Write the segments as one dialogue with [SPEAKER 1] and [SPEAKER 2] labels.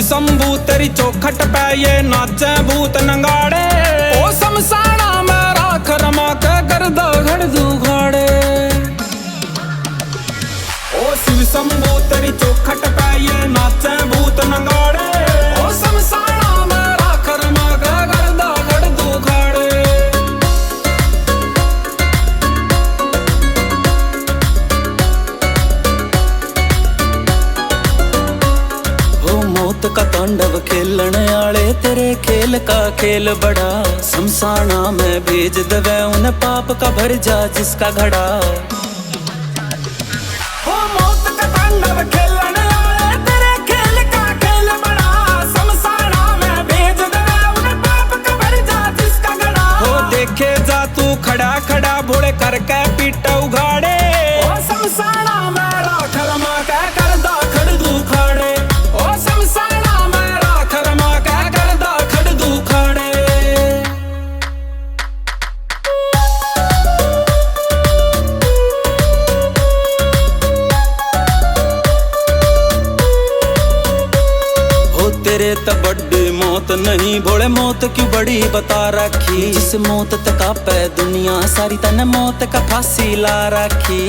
[SPEAKER 1] शंभू तेरी चौखट पे ये नाचे भूत नंगाड़े। ओ शमशाना में राख रमा के गर्दा घड़ दुखाड़े। ओ शिव शंभू तेरी चौखट पे ये नाचे भूत नंगाड़े। ओ शमशाना में राख रमा के गर्दा घड़ दुखाड़े। मौत का तांडव खेलने आले तेरे खेल का खेल बड़ा। शमशाना में भेज दवे उन पाप का भर जा जिसका घड़ा। हो मौत का तांडव खेलने आले तेरे खेल का खेल बड़ा। शमशाना में भेज दवे उन पाप का भर जा जिसका घड़ा। हो देखे जा तू खड़ा खड़ा भोले करके पीट उघाड़े। ओ शमशाना में राख रमा के करदा खड़ दुखाड़े। तेरे त बड़ी मौत नहीं भोले मौत क्यों बड़ी बता रखी। जिस मौत तक पे दुनिया सारी तने मौत का फांसी ला रखी।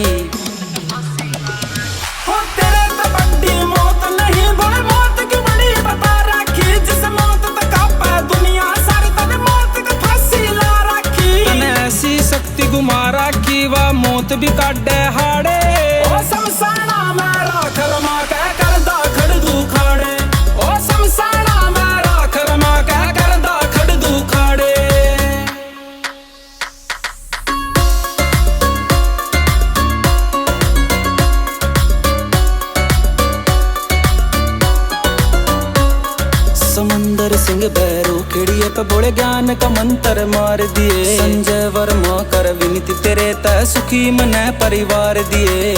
[SPEAKER 1] हो तेरे त बड़ी मौत नहीं भोले मौत क्यों बड़ी बता रखी। जिस मौत तक पे दुनिया सारी तने मौत का फांसी ला रखी। तने ऐसी शक्ति गुमा रखी वह मौत भी काटे हाड़े। ओ शमशाना में राख रमा के करदा खड़ दुखाड़े। ओ शमशाना में राख रमा के करदा खड़ दुखाड़े। समंदर सिंह भैरू खिड़िए पे बोले ज्ञान का मंत्र मार दिए। संजय वर्मा कर विनती तेरे तय सुखी मने परिवार दिए।